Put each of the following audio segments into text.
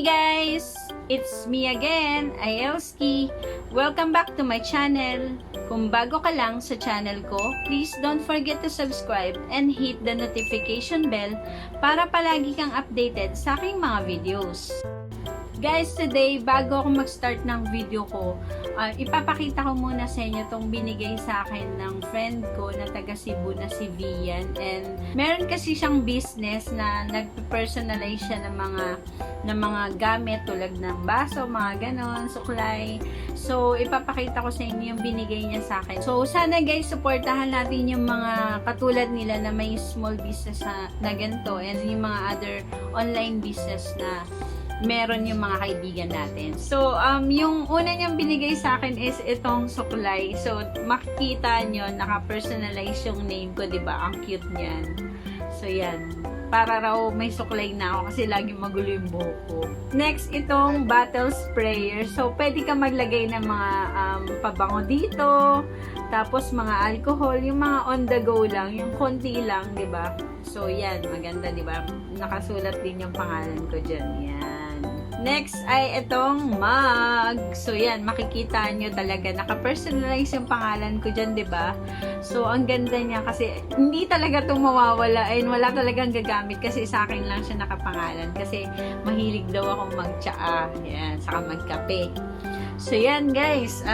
Hey guys! It's me again, Aelskie. Welcome back to my channel. Kung bago ka lang sa channel ko, please don't forget to subscribe and hit the notification bell para palagi kang updated sa aking mga videos. Guys, today, bago ako mag-start ng video ko, ipapakita ko muna sa inyo itong binigay sa akin ng friend ko na taga Cebu na si Vian. And meron kasi siyang business na nag-personalize siya ng mga gamit tulad ng baso, mga ganon, suklay. So, ipapakita ko sa inyo yung binigay niya sa akin. So, sana guys, supportahan natin yung mga katulad nila na may small business na ganito and yung mga other online business na meron yung mga kaibigan natin. So, yung una niyang binigay sa akin is itong suklay. So, makikita nyo, naka-personalize yung name ko, diba? Ang cute niyan. So, yan. Para raw may suklay na ako kasi lagi magulo yung buhok ko. Next, itong bottle sprayer. So, pwede ka maglagay ng mga pabango dito. Tapos, mga alcohol. Yung mga on the go lang. Yung konti lang, diba? So, yan. Maganda, diba? Nakasulat din yung pangalan ko dyan. Yan. Next ay itong mug. So, yan. Makikita nyo talaga. Naka-personalize yung pangalan ko dyan, diba? So, ang ganda niya kasi hindi talaga itong mawawala. And wala talagang gagamit kasi sa akin lang siya nakapangalan. Kasi mahilig daw akong mag-tsaa. Yan. Saka magkape. So, yan guys.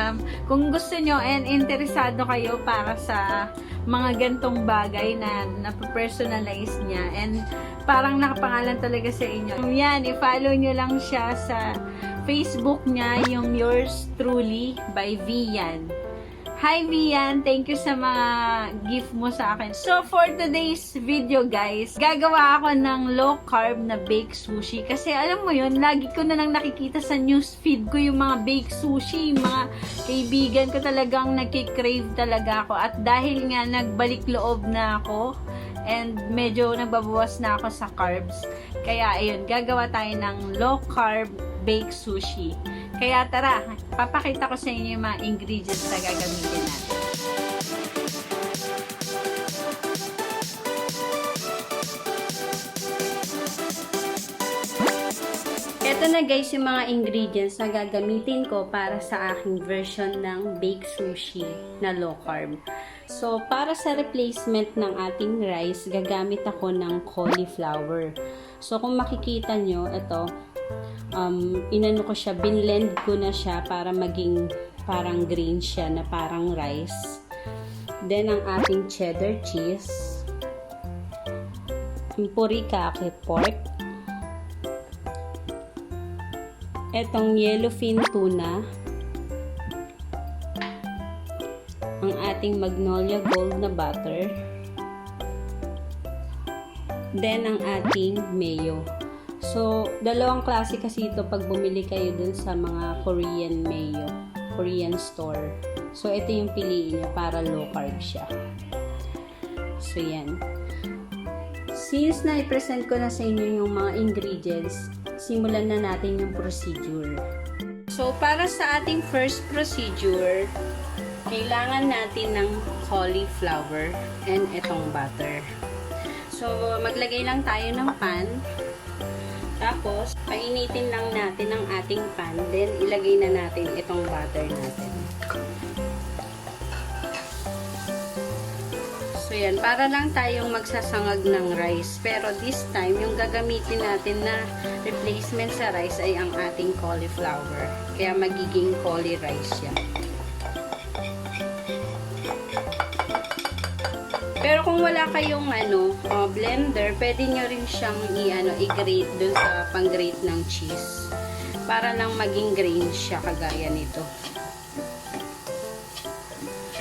Kung gusto nyo and interesado kayo para sa mga gantong bagay na napapersonalize niya and parang nakapangalan talaga sa inyo. Yan, i-follow nyo lang siya sa Facebook niya, yung Yours Truly by Vian. Hi Vian, thank you sa mga gift mo sa akin. So for today's video guys, gagawa ako ng low carb na baked sushi. Kasi alam mo yun, lagi ko na lang nakikita sa newsfeed ko yung mga baked sushi. Yung mga kaibigan ko talagang nagkikrave talaga ako. At dahil nga nagbalik loob na ako, and medyo nagbabawas na ako sa carbs. Kaya ayun, gagawa tayo ng low carb baked sushi. Kaya tara, papakita ko sa inyo yung mga ingredients na gagamitin natin. Ito na guys yung mga ingredients na gagamitin ko para sa aking version ng baked sushi na low carb. So, para sa replacement ng ating rice, gagamit ako ng cauliflower. So, kung makikita nyo, ito, inano ko siya, binlend ko na siya para maging parang green siya na parang rice. Then, ang ating cheddar cheese, purikake pork, etong yellowfin tuna, ang ating magnolia gold na butter, then ang ating mayo. So, dalawang klase kasi ito pag bumili kayo dun sa mga Korean mayo, Korean store. So, ito yung piliin nyo para low carb siya. So, yan. Since na-present ko na sa inyo yung mga ingredients, simulan na natin yung procedure. So, para sa ating first procedure, kailangan natin ng cauliflower and itong butter. So, maglagay lang tayo ng pan. Tapos, painitin lang natin ang ating pan. Then, ilagay na natin itong butter natin. So, yan. Para lang tayong magsasangag ng rice. Pero this time, yung gagamitin natin na replacement sa rice ay ang ating cauliflower. Kaya magiging cauli rice siya. Pero kung wala kayong blender, pwede nyo rin siyang i-grate dun sa pang-grate ng cheese. Para lang maging grain siya kagaya nito.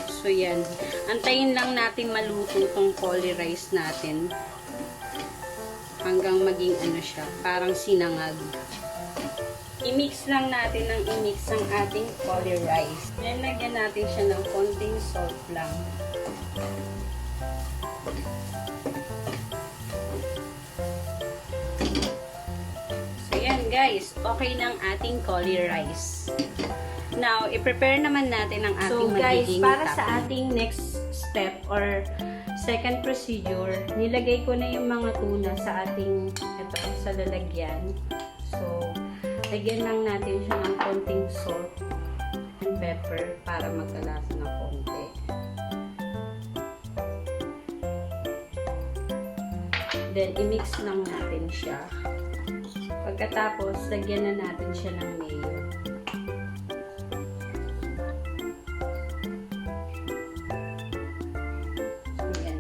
So yan. Antayin lang natin maluto tong cauli rice natin. Hanggang maging siya, parang sinangag. I-mix lang natin ng i-mix ang ating cauli rice. Then lagyan natin siya ng konting salt lang. Guys, okay ng ating cauli rice. Now, i-prepare naman natin ang ating magiging para topping. Sa ating next step or second procedure, nilagay ko na yung mga tuna sa ating sa lalagyan. So, lagyan lang natin siya ng konting salt and pepper para magkalasa ng konti. Then, i-mix lang natin siya. Pagkatapos, lagyan na natin siya ng mayo. Ayan.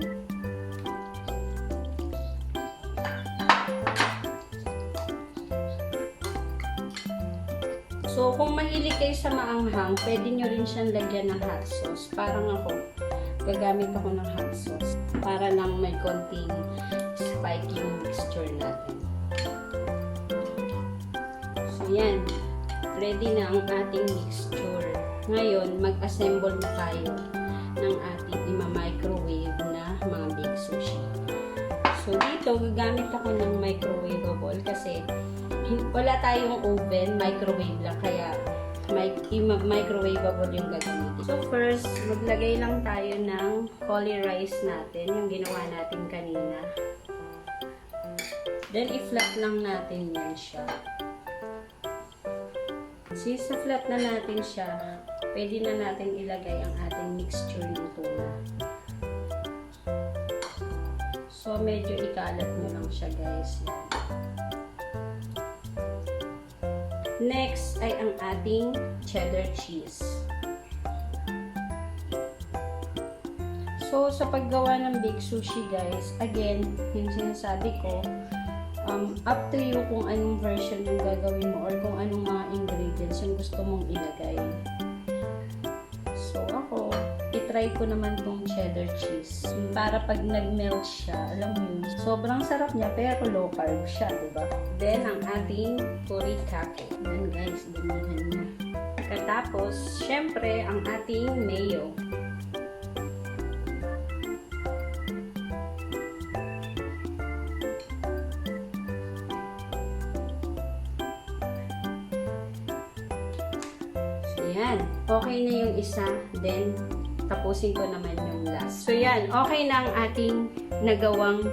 So, kung mahilig kayo sa maanghang, pwede nyo rin siyang lagyan ng hot sauce. Parang ako, gagamit ako ng hot sauce para lang may konting spike yung mixture natin. So, yan. Ready na ang ating mixture. Ngayon, mag-assemble na tayo ng ating ima-microwave na mga baked sushi. So, dito, gagamit ako ng microwavable kasi wala tayong oven, microwave lang. Kaya, microwavable yung gagamitin. So, first, maglagay lang tayo ng cauli rice natin, yung ginawa natin kanina. Then, i-flat lang natin yan siya. Since na-flat na natin siya, pwede na natin ilagay ang ating mixture ng tuna. So, medyo ikalat mo lang siya, guys. Next ay ang ating cheddar cheese. So, sa paggawa ng baked sushi, guys, again, yung sinasabi ko, up to you kung anong version yung gagawin mo or kung anong mga ingredients yung gusto mong ilagay. So, ako, itry ko naman tong cheddar cheese. Para pag nag-melt siya, alam mo yun, sobrang sarap niya pero low carb siya, diba? Then, ang ating furikake. Yan guys, damihan niya. Katapos, syempre, ang ating mayo. Yan. Okay na yung isa. Then, tapusin ko naman yung last. So, yan. Okay na ang ating nagawang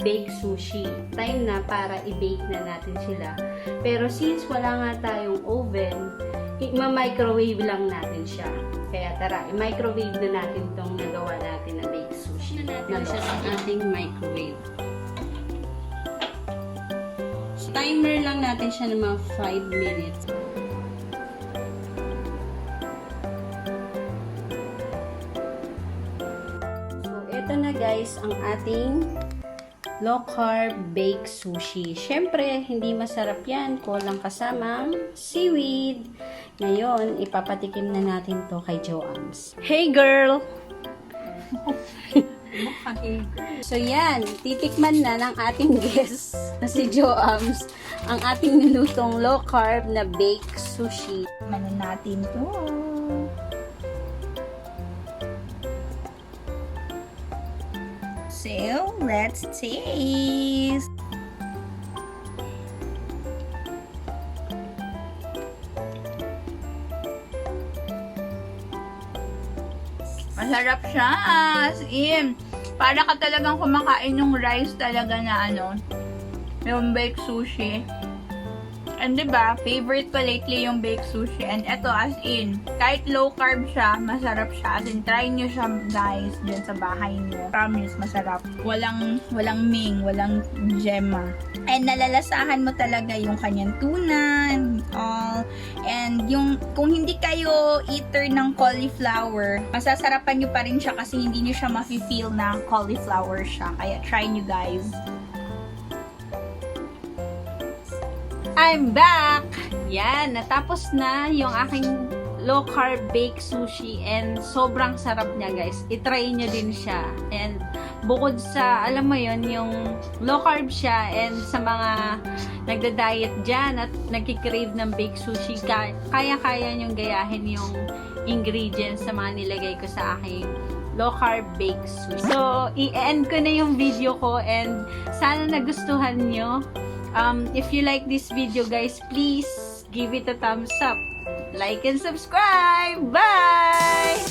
baked sushi. Time na para i-bake na natin sila. Pero since wala nga tayong oven, i-microwave lang natin siya. Kaya tara, i-microwave na natin itong nagawa natin na baked sushi. Na siya sa ating microwave. So, timer lang natin siya ng mga 5 minutes. Ito na guys, ang ating low carb baked sushi. Syempre, hindi masarap yan kung walang kasamang seaweed. Ngayon, ipapatikim na natin to kay Joams. Hey girl! So yan, titikman na ng ating guest na si Joams ang ating nilutong low carb na baked sushi. Manan natin to. So, let's taste! Masarap siya! As in, para ka talagang kumakain yung rice talaga na yung baked sushi. And diba, favorite ko lately yung baked sushi. And eto, as in, kahit low carb siya, masarap siya. As in, try nyo siya guys, dyan sa bahay nyo. Promise, masarap. Walang ming, walang gemma. And nalalasahan mo talaga yung kanyang tuna and all. And yung, kung hindi kayo eater ng cauliflower, masasarapan nyo pa rin siya kasi hindi nyo siya mafe-feel na cauliflower siya. Kaya try nyo guys. I'm back! Yan, natapos na yung aking low carb baked sushi and sobrang sarap niya guys. I-try nyo din siya. And bukod sa, alam mo yon yung low carb siya and sa mga nagda-diet dyan at nagkikrave ng baked sushi, kaya-kaya nyong gayahin yung ingredients sa mga nilagay ko sa aking low carb baked sushi. So, i-end ko na yung video ko and sana nagustuhan nyo. If you like this video guys, please give it a thumbs up, like and subscribe. Bye!